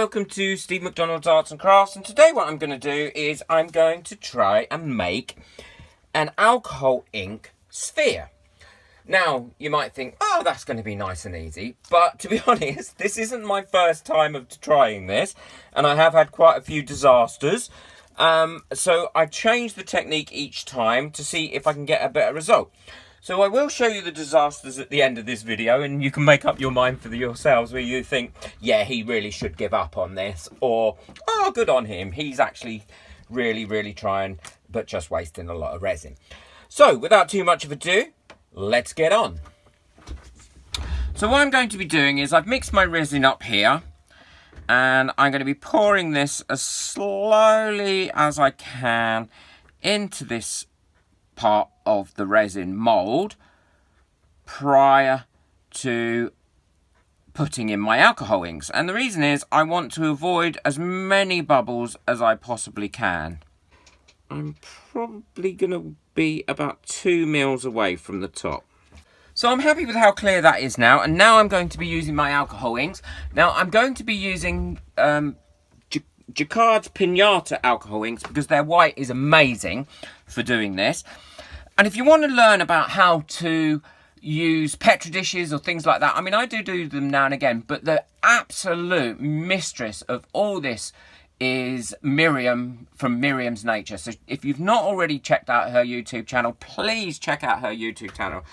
welcome to Steve McDonald's Arts and Crafts, and today what I'm going to do is I'm going to try and make an alcohol ink sphere. Now, you might think, oh, that's going to be nice and easy, but to be honest, this isn't my first time of trying this, and I have had quite a few disasters, so I change the technique each time to see if I can get a better result. So I will show you the disasters at the end of this video, and you can make up your mind for yourselves where you think, yeah, he really should give up on this, or, oh, good on him, he's actually really trying, but just wasting a lot of resin. So, without too much of ado, let's get on. So what I'm going to be doing is I've mixed my resin up here, and I'm going to be pouring this as slowly as I can into this part of the resin mold prior to putting in my alcohol inks. And the reason is I want to avoid as many bubbles as I possibly can. I'm probably going to be about 2 mils away from the top. So I'm happy with how clear that is now, and now I'm going to be using my alcohol inks. Now I'm going to be using Jacquard's Pinata alcohol inks because their white is amazing for doing this. And if you want to learn about how to use Petri dishes or things like that, I mean, I do them now and again, but the absolute mistress of all this is Miriam from Miriam's Nature. So if you've not already checked out her YouTube channel, please check out her YouTube channel.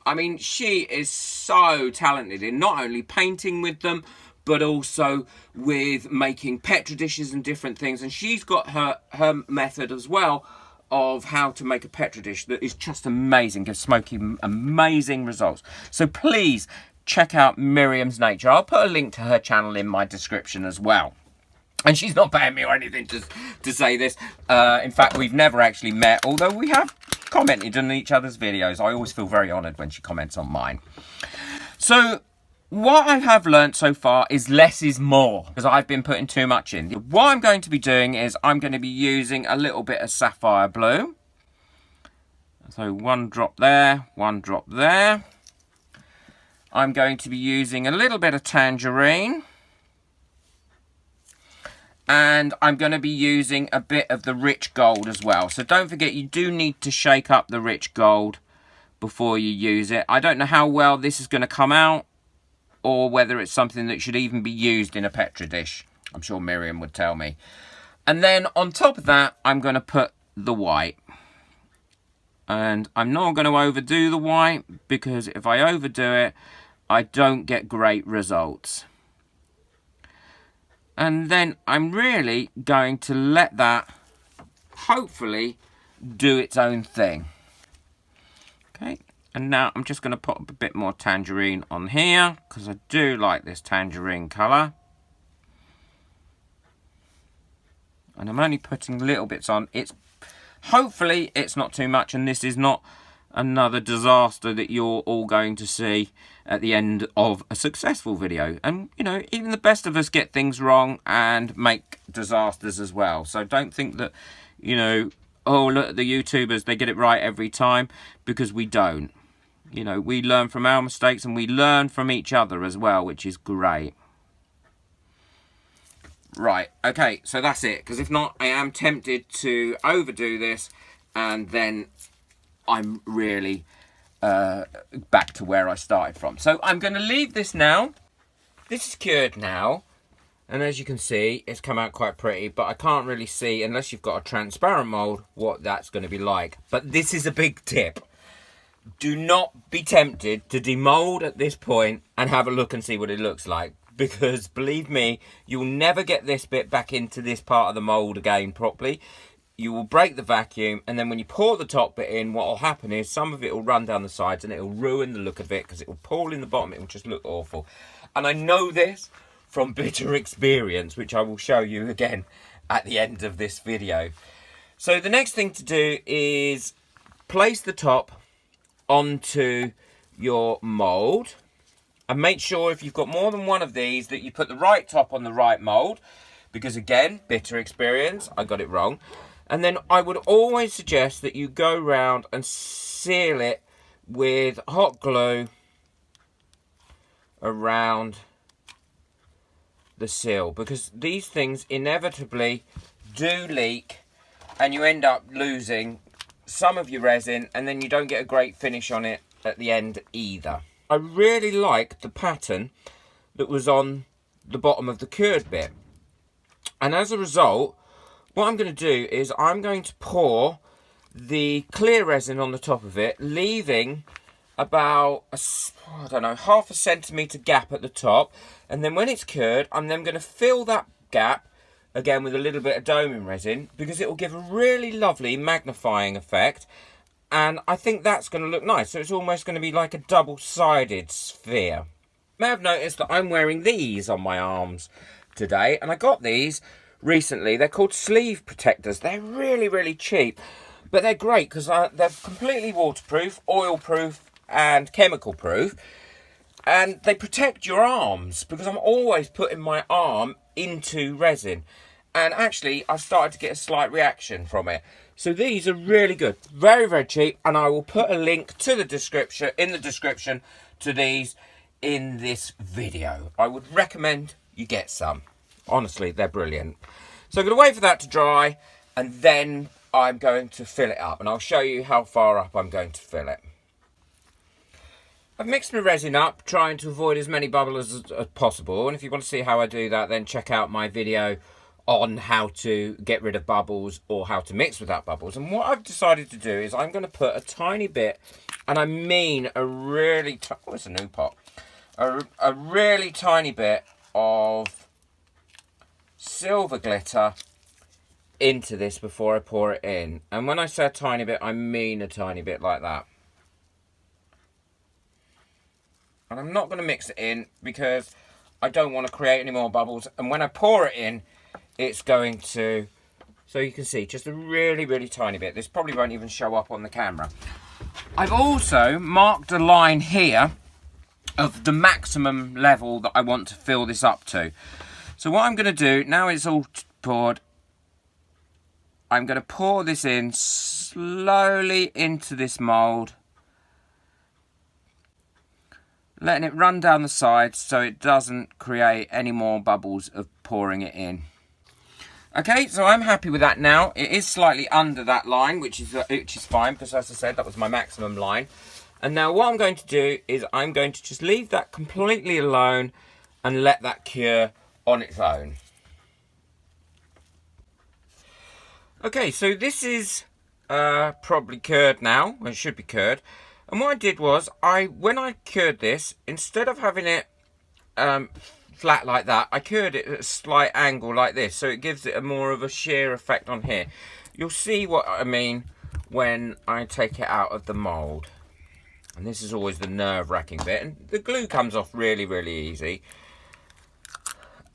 I mean, she is so talented in not only painting with them, but also with making Petri dishes and different things. And she's got her method as well of how to make a Petri dish that is just amazing, gives Smokey amazing results. So please check out Miriam's Nature. I'll put a link to her channel in my description as well. And she's not paying me or anything to say this. In fact, we've never actually met, although we have commented on each other's videos. I always feel very honoured when she comments on mine. So what I have learnt so far is less is more, because I've been putting too much in. What I'm going to be doing is I'm going to be using a little bit of sapphire blue. So 1 drop there, 1 drop there. I'm going to be using a little bit of tangerine. And I'm going to be using a bit of the rich gold as well. So don't forget, you do need to shake up the rich gold before you use it. I don't know how well this is going to come out, or whether it's something that should even be used in a Petri dish. I'm sure Miriam would tell me. And then on top of that, I'm going to put the white. And I'm not going to overdo the white, because if I overdo it, I don't get great results. And then I'm really going to let that, hopefully, do its own thing. Okay. And now I'm just going to put a bit more tangerine on here, because I do like this tangerine colour. And I'm only putting little bits on. Hopefully it's not too much, and this is not another disaster that you're all going to see at the end of a successful video. And, you know, even the best of us get things wrong and make disasters as well. So don't think that, you know, oh, look at the YouTubers, they get it right every time, because we don't. You know, we learn from our mistakes, and we learn from each other as well, which is great. Right, okay, so that's it. Because if not, I am tempted to overdo this, and then I'm really back to where I started from. So I'm going to leave this now. This is cured now. And as you can see, it's come out quite pretty, but I can't really see, unless you've got a transparent mould, what that's going to be like. But this is a big tip. Do not be tempted to demold at this point and have a look and see what it looks like. Because, believe me, you'll never get this bit back into this part of the mould again properly. You will break the vacuum, and then when you pour the top bit in, what will happen is some of it will run down the sides, and it will ruin the look of it, because it will pool in the bottom. It will just look awful. And I know this from bitter experience, which I will show you again at the end of this video. So the next thing to do is place the top onto your mould, and make sure if you've got more than one of these that you put the right top on the right mould, because again, bitter experience, I got it wrong. And then I would always suggest that you go round and seal it with hot glue around the seal, because these things inevitably do leak and you end up losing some of your resin, and then you don't get a great finish on it at the end either. I really like the pattern that was on the bottom of the cured bit, and as a result what I'm going to do is I'm going to pour the clear resin on the top of it, leaving about I don't know, half a centimetre gap at the top, and then when it's cured I'm then going to fill that gap again with a little bit of doming resin, because it will give a really lovely magnifying effect, and I think that's going to look nice. So it's almost going to be like a double-sided sphere. You may have noticed that I'm wearing these on my arms today, and I got these recently. They're called sleeve protectors. They're really, really cheap, but they're great because they're completely waterproof, oil-proof and chemical-proof, and they protect your arms, because I'm always putting my arm into resin, and actually I've started to get a slight reaction from it. So these are really good, very, very cheap, and I will put a link to the description to these in this video. I would recommend you get some. Honestly, they're brilliant. So I'm going to wait for that to dry, and then I'm going to fill it up, and I'll show you how far up I'm going to fill it. I've mixed my resin up, trying to avoid as many bubbles as possible, and if you want to see how I do that, then check out my video on how to get rid of bubbles or how to mix without bubbles. And what I've decided to do is I'm going to put a tiny bit, and I mean a really oh, it's a new pot, a really tiny bit of silver glitter into this before I pour it in. And when I say a tiny bit, I mean a tiny bit, like that. And I'm not going to mix it in because I don't want to create any more bubbles. And when I pour it in, it's going to, so you can see, just a really, really tiny bit. This probably won't even show up on the camera. I've also marked a line here of the maximum level that I want to fill this up to. So what I'm going to do, now it's all poured, I'm going to pour this in slowly into this mould, letting it run down the sides so it doesn't create any more bubbles of pouring it in. Okay, so I'm happy with that now. It is slightly under that line, which is fine, because as I said, that was my maximum line. And now what I'm going to do is I'm going to just leave that completely alone and let that cure on its own. Okay, so this is probably cured now. Well, it should be cured. And what I did was, when I cured this, instead of having it flat like that, I cured it at a slight angle like this, so it gives it a more of a sheer effect on here. You'll see what I mean when I take it out of the mould. And this is always the nerve-wracking bit, and the glue comes off really, really easy.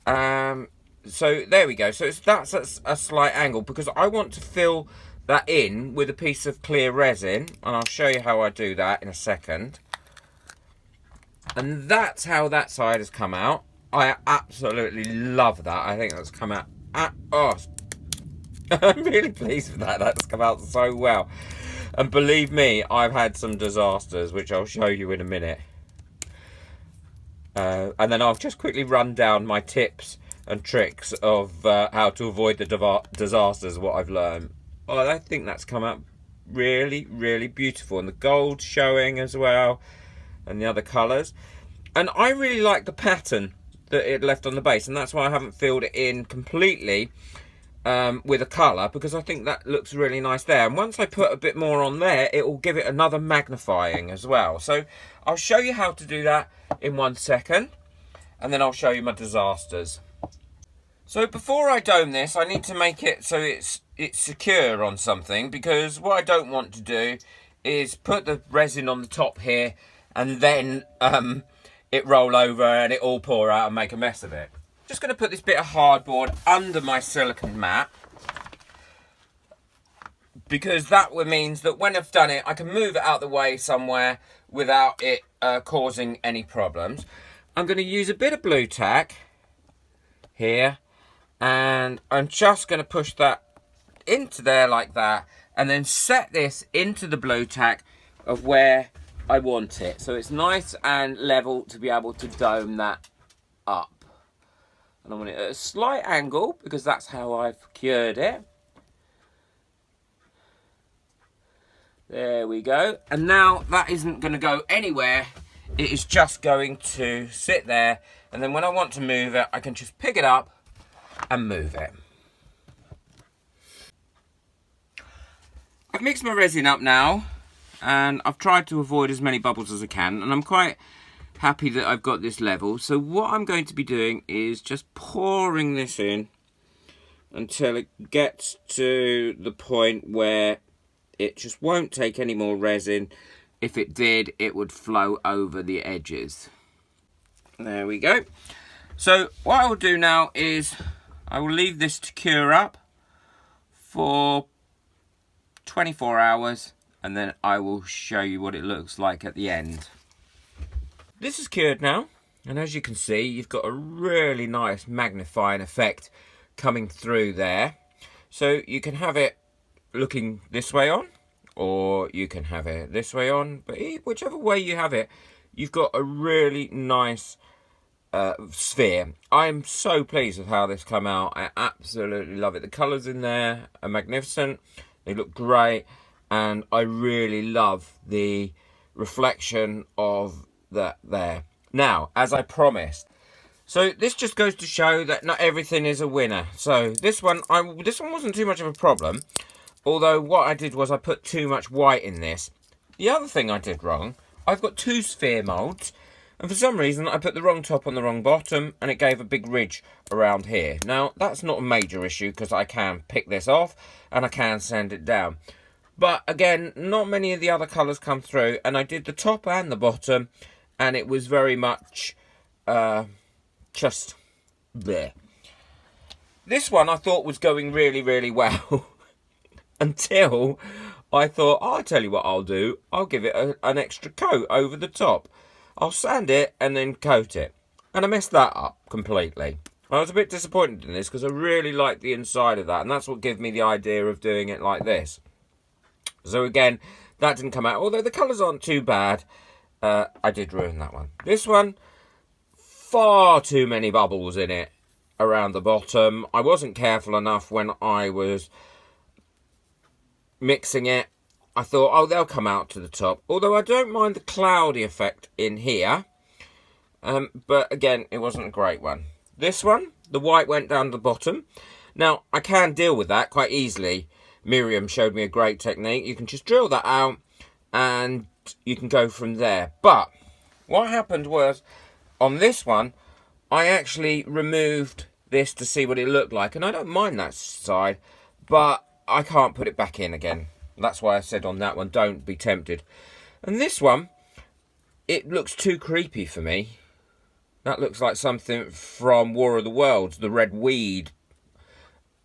So there we go. So that's a slight angle, because I want to fill that in with a piece of clear resin, and I'll show you how I do that in a second. And that's how that side has come out. I absolutely love that. I think that's come out oh, I'm really pleased with that. That's come out so well. And believe me, I've had some disasters, which I'll show you in a minute. And then I'll just quickly run down my tips and tricks of how to avoid the disasters, what I've learned. Oh, I think that's come out really, really beautiful. And the gold showing as well, and the other colours. And I really like the pattern that it left on the base, and that's why I haven't filled it in completely with a colour, because I think that looks really nice there. And once I put a bit more on there, it will give it another magnifying as well. So I'll show you how to do that in 1 second, and then I'll show you my disasters. So before I dome this, I need to make it so it's secure on something, because what I don't want to do is put the resin on the top here and then it roll over and it all pour out and make a mess of it. Just going to put this bit of hardboard under my silicone mat, because that means that when I've done it, I can move it out the way somewhere without it causing any problems. I'm going to use a bit of blue tack here, and I'm just going to push that into there like that, and then set this into the blue tack of where I want it, so it's nice and level to be able to dome that up. And I want it at a slight angle because that's how I've cured it. There we go. And now that isn't going to go anywhere. It is just going to sit there. And then when I want to move it, I can just pick it up and move it. I've mixed my resin up now. And I've tried to avoid as many bubbles as I can. And I'm quite happy that I've got this level. So what I'm going to be doing is just pouring this in until it gets to the point where it just won't take any more resin. If it did, it would flow over the edges. There we go. So what I will do now is I will leave this to cure up for 24 hours and then I will show you what it looks like at the end. This is cured now, and as you can see, you've got a really nice magnifying effect coming through there. So you can have it looking this way on, or you can have it this way on, but whichever way you have it, you've got a really nice sphere. I'm so pleased with how this come out. I absolutely love it. The colours in there are magnificent. They look great, and I really love the reflection of that there. Now, as I promised, so this just goes to show that not everything is a winner. So this one wasn't too much of a problem, although what I did was I put too much white in this. The other thing I did wrong, I've got two sphere moulds, and for some reason I put the wrong top on the wrong bottom, and it gave a big ridge around here. Now, that's not a major issue because I can pick this off and I can sand it down. But again, not many of the other colours come through, and I did the top and the bottom, and it was very much just there. This one I thought was going really, really well until I thought, oh, I'll tell you what I'll do. I'll give it an extra coat over the top. I'll sand it and then coat it. And I messed that up completely. I was a bit disappointed in this because I really liked the inside of that, and that's what gave me the idea of doing it like this. So again, that didn't come out. Although the colours aren't too bad, I did ruin that one. This one, far too many bubbles in it around the bottom. I wasn't careful enough when I was mixing it. I thought, oh, they'll come out to the top. Although I don't mind the cloudy effect in here. But again, it wasn't a great one. This one, the white went down to the bottom. Now, I can deal with that quite easily. Miriam showed me a great technique. You can just drill that out and you can go from there. But what happened was, on this one, I actually removed this to see what it looked like. And I don't mind that side, but I can't put it back in again. That's why I said on that one, don't be tempted. And this one, it looks too creepy for me. That looks like something from War of the Worlds, the red weed.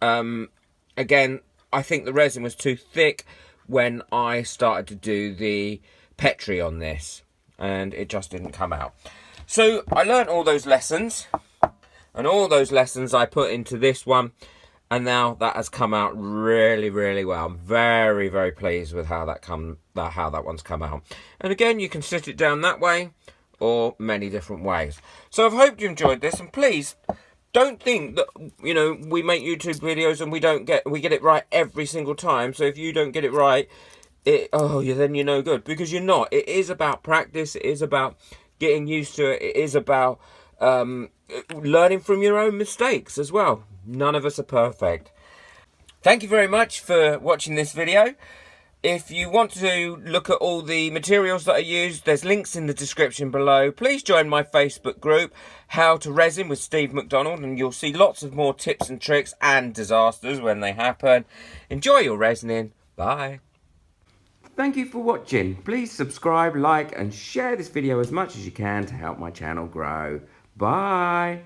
Again, I think the resin was too thick when I started to do the Petri on this, and it just didn't come out. So I learned all those lessons, and all those lessons I put into this one, and now that has come out really, really well. I'm very, very pleased with how that one's come out. And again, you can sit it down that way or many different ways. So I've hoped you enjoyed this, and please don't think that, you know, we make YouTube videos and we get it right every single time. So if you don't get it right, then you're no good, because you're not. It is about practice. It is about getting used to it. It is about learning from your own mistakes as well. None of us are perfect. Thank you very much for watching this video. If you want to look at all the materials that I used, there's links in the description below. Please join my Facebook group, How to Resin with Steve McDonald, and you'll see lots of more tips and tricks and disasters when they happen. Enjoy your resining. Bye. Thank you for watching. Please subscribe, like, and share this video as much as you can to help my channel grow. Bye.